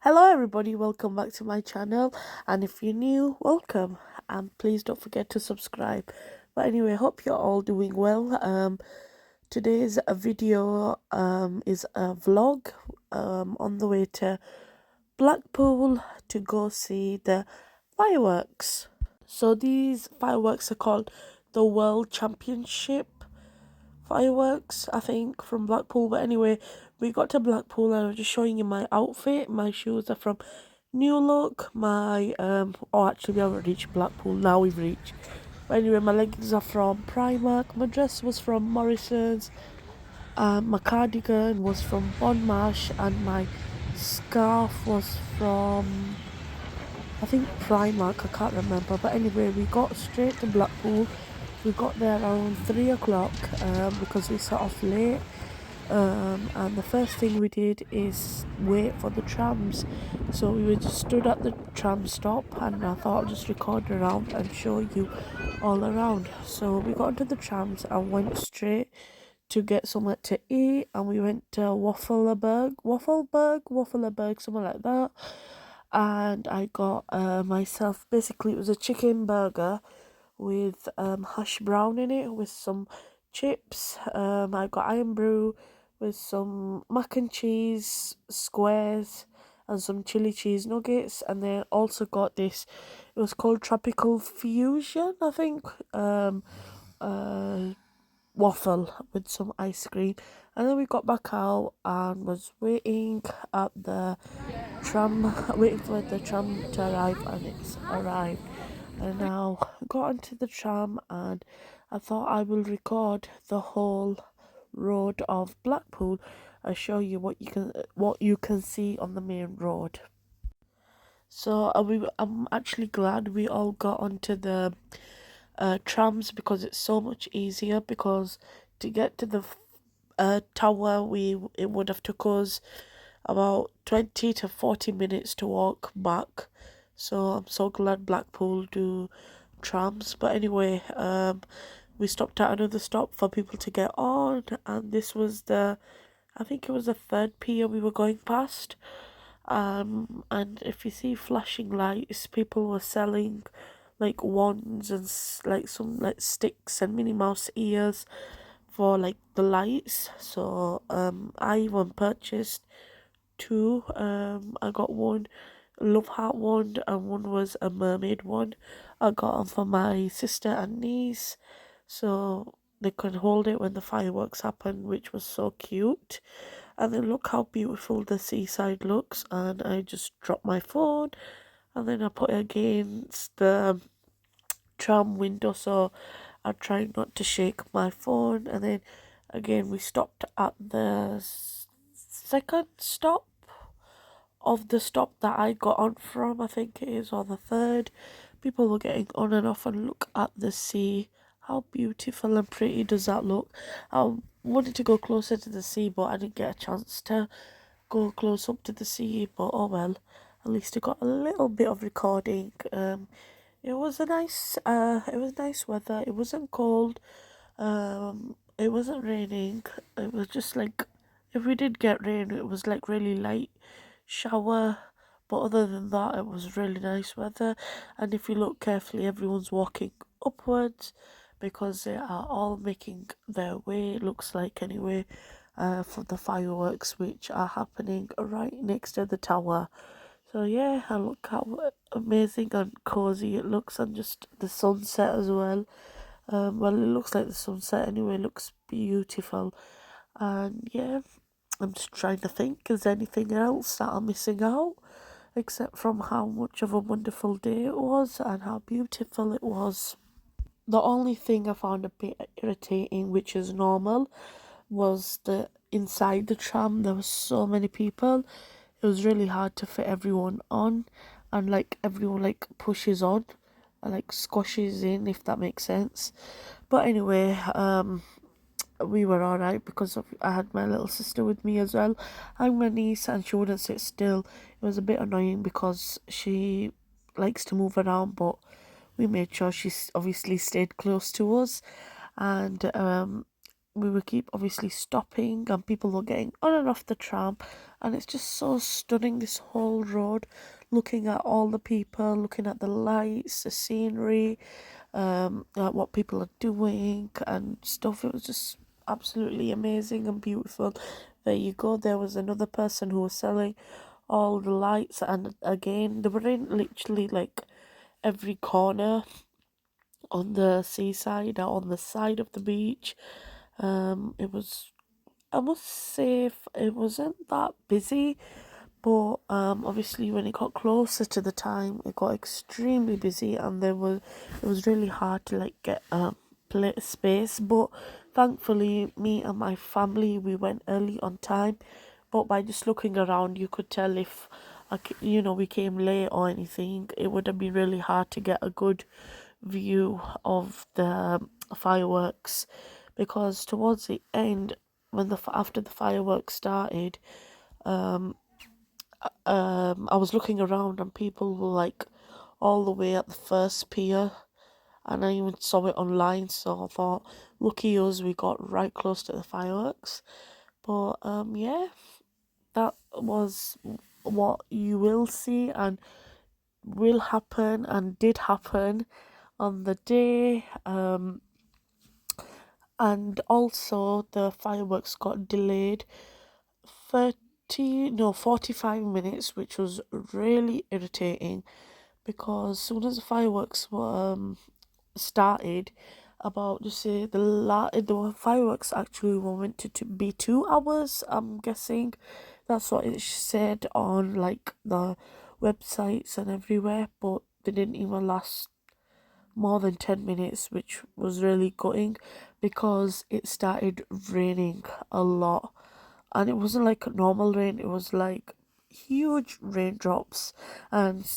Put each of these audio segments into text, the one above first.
Hello everybody, welcome back to my channel, and if you're new, welcome, and please don't forget to subscribe. But anyway, hope you're all doing well. Today's video is a vlog on the way to Blackpool to go see the fireworks. So these fireworks are called the World Championship fireworks, I think, from Blackpool. But anyway, we got to Blackpool and I'm just showing you my outfit. My shoes are from New Look. My actually we haven't reached Blackpool, now we've reached. But anyway, my leggings are from Primark, my dress was from Morrison's, my cardigan was from Bon Marsh, and my scarf was from, I think, Primark, I can't remember. But anyway, we got straight to Blackpool. We got there around 3 o'clock because we set off late. And the first thing we did is wait for the trams. So we were just stood at the tram stop, and I thought I'd just record around and show you all around. So we got into the trams and went straight to get somewhere to eat, and we went to Waffleberg, something like that. And I got myself, basically it was a chicken burger with hash brown in it with some chips. I got iron brew with some mac and cheese squares and some chili cheese nuggets, and then also got this, it was called Tropical Fusion, I think, waffle with some ice cream. And then we got back out and was waiting at the tram, waiting for the tram to arrive, and it's arrived. And now got onto the tram, and I thought I will record the whole road of Blackpool and show you what you can see on the main road. So I'm actually glad we all got onto the trams, because it's so much easier. Because to get to the tower, it would have took us about 20 to 40 minutes to walk back. So I'm so glad Blackpool do trams. But anyway, we stopped at another stop for people to get on, and this was I think it was the third pier we were going past. And if you see flashing lights, people were selling like wands and like some like sticks and Minnie Mouse ears for like the lights. So I even purchased two. I got one love heart one, and one was a mermaid one. I got them for my sister and niece, so they could hold it when the fireworks happen, which was so cute. And then look how beautiful the seaside looks. And I just dropped my phone, and then I put it against the tram window, so I tried not to shake my phone. And then again we stopped at the second stop of the stop that I got on from, I think it is, or the third. People were getting on and off, and look at the sea. How beautiful and pretty does that look? I wanted to go closer to the sea, but I didn't get a chance to go close up to the sea. But oh well, at least I got a little bit of recording. It was nice weather. It wasn't cold. It wasn't raining. It was just like, if we did get rain, it was like really light shower. But other than that, it was really nice weather. And if you look carefully, everyone's walking upwards because they are all making their way, it looks like anyway, for the fireworks which are happening right next to the tower. So yeah, and look how amazing and cozy it looks, and just the sunset as well. Well, it looks like the sunset anyway, it looks beautiful. And yeah, I'm just trying to think, is there anything else that I'm missing out? Except from how much of a wonderful day it was and how beautiful it was. The only thing I found a bit irritating, which is normal, was the inside the tram there was so many people. It was really hard to fit everyone on, and like everyone like pushes on and like squashes in, if that makes sense. But anyway, we were alright because I had my little sister with me as well, and my niece, and she wouldn't sit still. It was a bit annoying because she likes to move around, but we made sure she obviously stayed close to us. And we would keep obviously stopping, and people were getting on and off the tram, and it's just so stunning, this whole road, looking at all the people, looking at the lights, the scenery, like what people are doing and stuff. It was just absolutely amazing and beautiful. There you go, there was another person who was selling all the lights, and again, they were in literally like every corner on the seaside or on the side of the beach. It was, I must say, it wasn't that busy, but obviously when it got closer to the time, it got extremely busy, and it was really hard to like get space. But thankfully, me and my family, we went early on time. But by just looking around, you could tell if we came late or anything, it would have been really hard to get a good view of the fireworks, because towards the end, when after the fireworks started, I was looking around and people were like all the way at the first pier, and I even saw it online. So I thought, lucky us, we got right close to the fireworks. But yeah, that was what you will see and will happen and did happen on the day. And also the fireworks got delayed 45 minutes, which was really irritating, because as soon as the fireworks were started, about, just say, the fireworks actually were meant to be 2 hours, I'm guessing. That's what it said on like the websites and everywhere, but they didn't even last more than 10 minutes, which was really gutting, because it started raining a lot, and it wasn't like a normal rain, it was like huge raindrops, and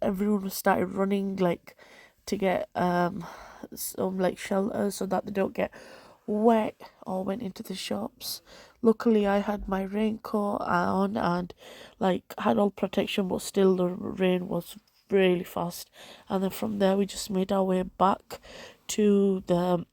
everyone started running like to get some like shelter so that they don't get wet or went into the shops. Luckily, I had my raincoat on and like had all protection, but still the rain was really fast. And then from there, we just made our way back to the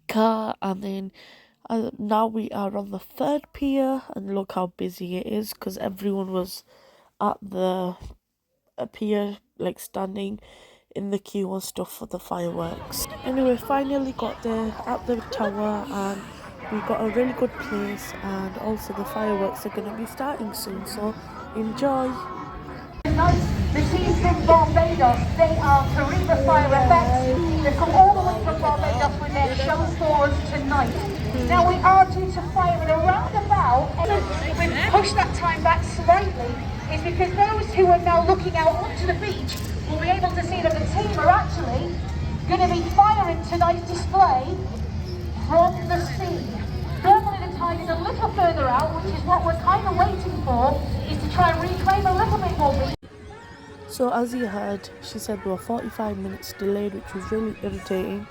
car, and then now we are on the third pier, and look how busy it is, because everyone was at the pier, like standing in the queue and stuff for the fireworks. Anyway, finally got there at the tower, and we got a really good place, and also the fireworks are going to be starting soon, so enjoy. Tonight, the team from Barbados, they are Kariba Fire Effects. They've come all the way from Barbados with their show for us tonight. Now we are due to fire at around about, we've pushed that time back slightly, is because those who are now looking out onto the beach will be able to see that the team are actually going to be firing tonight's display from the sea. Normally the tide is a little further out, which is what we're kind of waiting for, is to try and reclaim a little bit more beach. So as you heard, she said we were 45 minutes delayed, which was really irritating,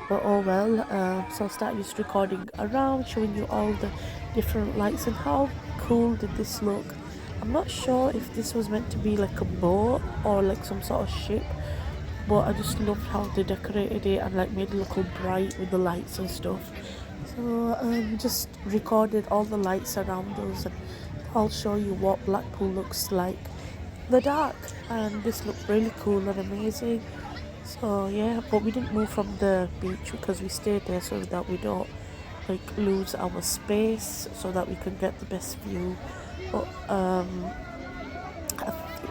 but oh well. So I started just recording around, showing you all the different lights and how cool did this look. I'm not sure if this was meant to be like a boat or like some sort of ship, but I just loved how they decorated it and like made it look all bright with the lights and stuff. So just recorded all the lights around us, and I'll show you what Blackpool looks like in the dark, and this looked really cool and amazing. So yeah, but we didn't move from the beach because we stayed there so that we don't like lose our space, so that we can get the best view. But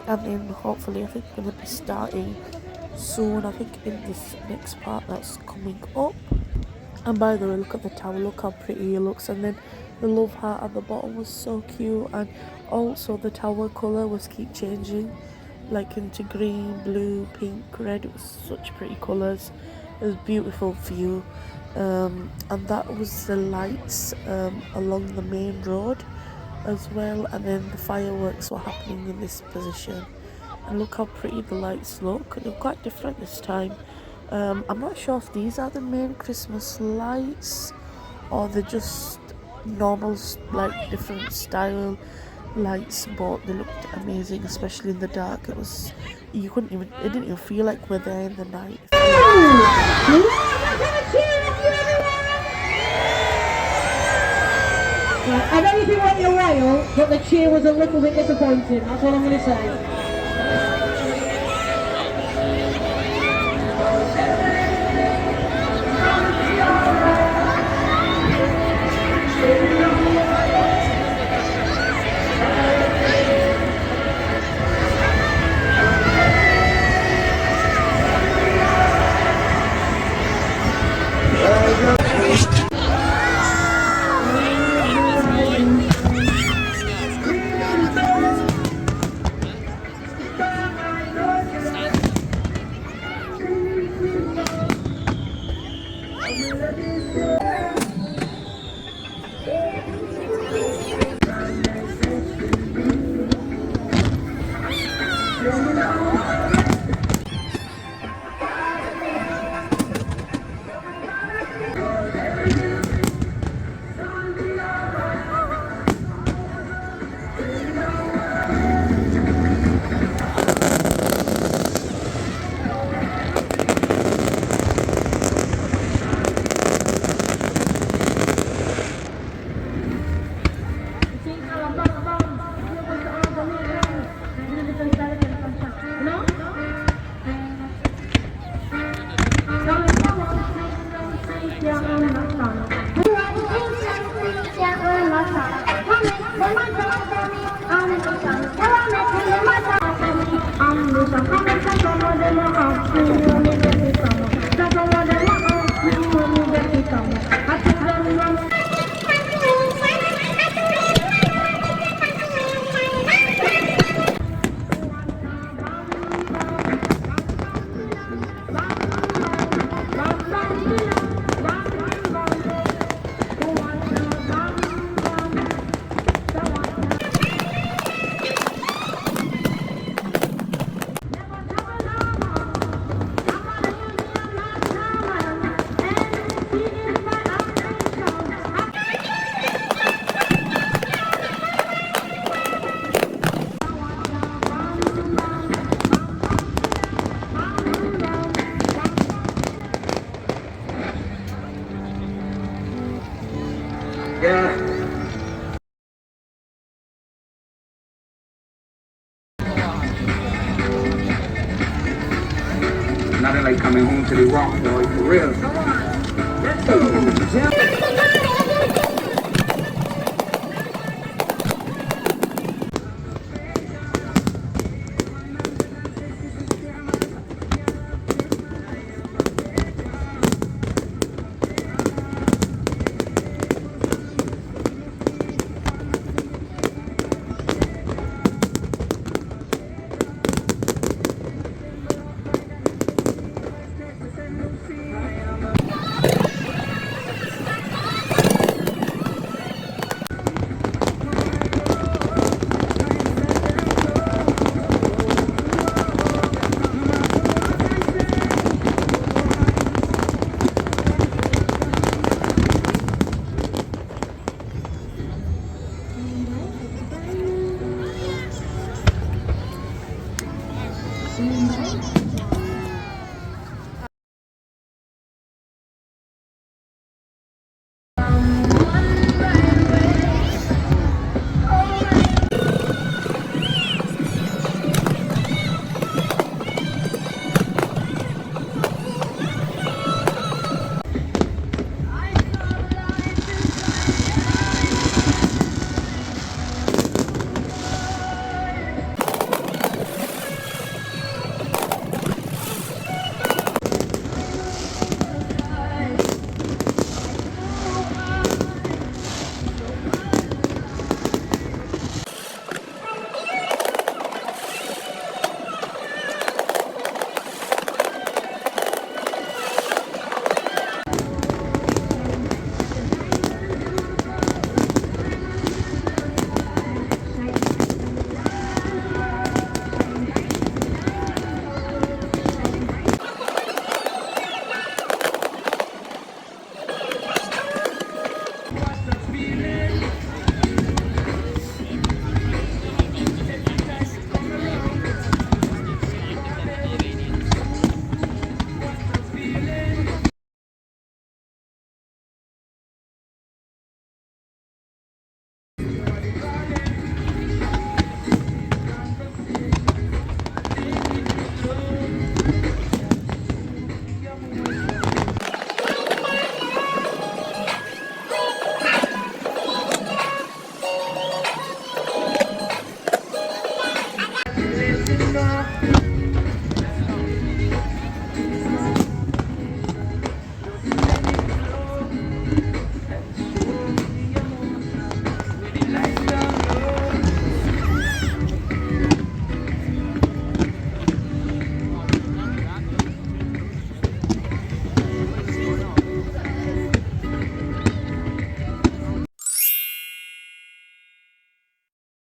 and then hopefully I think we're gonna be starting soon, I think in this next part that's coming up. And by the way, look at the tower, look how pretty it looks, and then the love heart at the bottom was so cute, and also the tower colour was keep changing, like into green, blue, pink, red. It was such pretty colours. It was a beautiful view. And that was the lights along the main road as well, and then the fireworks were happening in this position. And look how pretty the lights look. They're quite different this time. I'm not sure if these are the main Christmas lights or they're just normal, like different style lights, but they looked amazing, especially in the dark. It didn't even feel like we're there in the night. Right, I know you've been waiting a while, but the cheer was a little bit disappointing. That's all I'm going to say. Nothing like coming home to the rock, boy, for real. Come on, let's go.